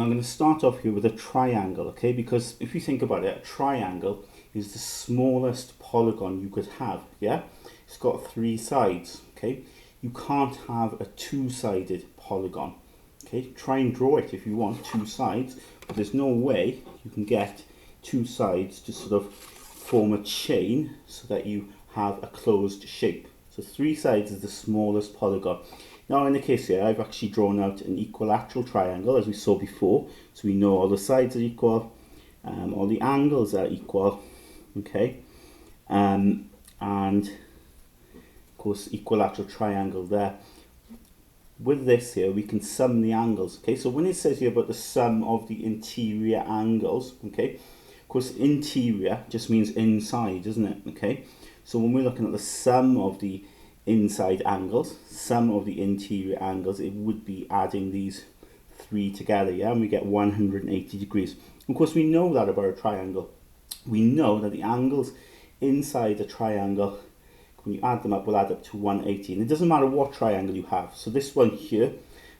I'm going to start off here with a triangle, okay? Because if you think about it, a triangle is the smallest polygon you could have, yeah? It's got 3 sides, okay? You can't have a 2-sided polygon, okay? Try and draw it if you want, 2 sides, but there's no way you can get 2 sides to sort of form a chain so that you have a closed shape. So 3 sides is the smallest polygon. Now in the case here, I've actually drawn out an equilateral triangle as we saw before. So we know all the sides are equal, all the angles are equal, okay? And of course equilateral triangle there. With this here, we can sum the angles, okay? So when it says here about the sum of the interior angles, okay? Of course interior just means inside, doesn't it, okay? So when we're looking at the sum of the inside angles, sum of the interior angles, it would be adding these 3 together, yeah, and we get 180 degrees. Of course, we know that about a triangle. We know that the angles inside a triangle, when you add them up, will add up to 180. And it doesn't matter what triangle you have. So this one here,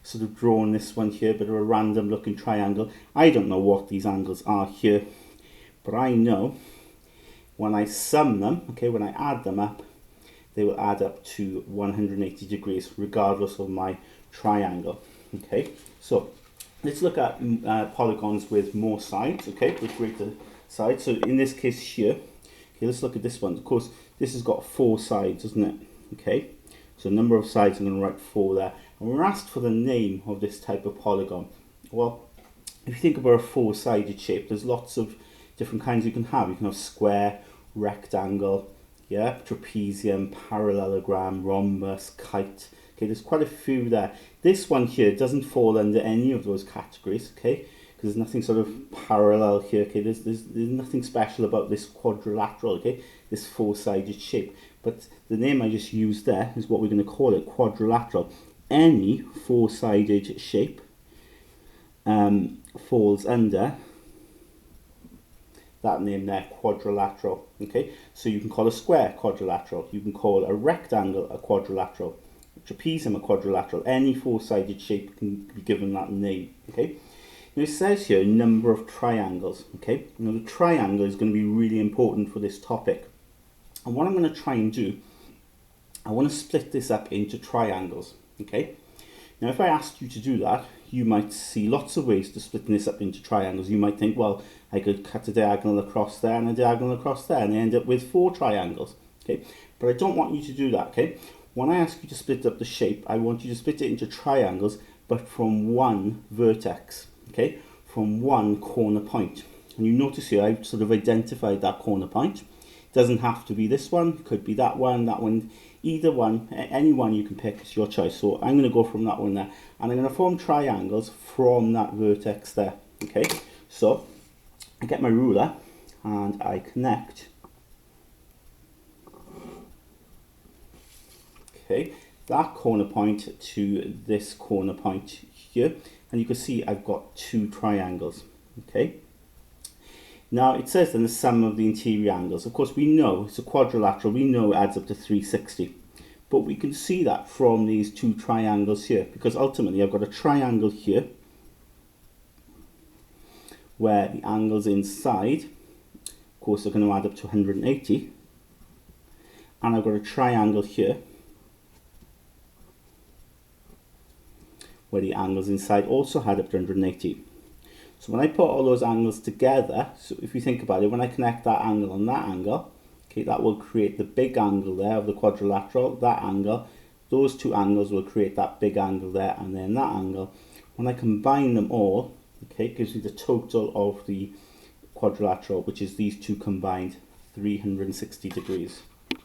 sort of drawn this one here, bit of a random looking triangle. I don't know what these angles are here, but I know when I sum them, okay, when I add them up, they will add up to 180 degrees regardless of my triangle, okay? So let's look at polygons with more sides, okay, with greater sides. So in this case here, okay, let's look at this one. Of course, this has got 4 sides, isn't it? Okay, so number of sides, I'm going to write 4 there. And we're asked for the name of this type of polygon. Well, if you think about a 4-sided shape, there's lots of different kinds you can have. You can have square, rectangle, yeah, trapezium, parallelogram, rhombus, kite. Okay, there's quite a few there. This one here doesn't fall under any of those categories, okay, because there's nothing sort of parallel here, okay, there's nothing special about this quadrilateral, okay, this 4-sided shape. But the name I just used there is what we're going to call it, quadrilateral. Any 4-sided shape falls under that name there, quadrilateral, okay? So you can call a square quadrilateral, you can call a rectangle a quadrilateral, a trapezium a quadrilateral, any 4-sided shape can be given that name, okay? Now it says here number of triangles, okay? Now the triangle is going to be really important for this topic. And what I'm going to try and do, I want to split this up into triangles, okay? Now if I asked you to do that, you might see lots of ways to splitting this up into triangles. You might think, well, I could cut a diagonal across there and a diagonal across there and end up with 4 triangles, okay? But I don't want you to do that, okay? When I ask you to split up the shape, I want you to split it into triangles, but from one vertex, okay? From one corner point. And you notice here, I've sort of identified that corner point. It doesn't have to be this one, it could be that one, either one, any one you can pick, it's your choice. So I'm going to go from that one there, and I'm going to form triangles from that vertex there, okay? So I get my ruler and I connect, okay, that corner point to this corner point here, and you can see I've got 2 triangles, okay? Now it says then the sum of the interior angles. Of course we know it's a quadrilateral, we know it adds up to 360. But we can see that from these 2 triangles here, because ultimately I've got a triangle here where the angles inside, of course, are going to add up to 180. And I've got a triangle here where the angles inside also add up to 180. So when I put all those angles together, so if you think about it, when I connect that angle and that angle, okay, that will create the big angle there of the quadrilateral, that angle, those 2 angles will create that big angle there, and then that angle. When I combine them all, okay, it gives me the total of the quadrilateral, which is these 2 combined, 360 degrees.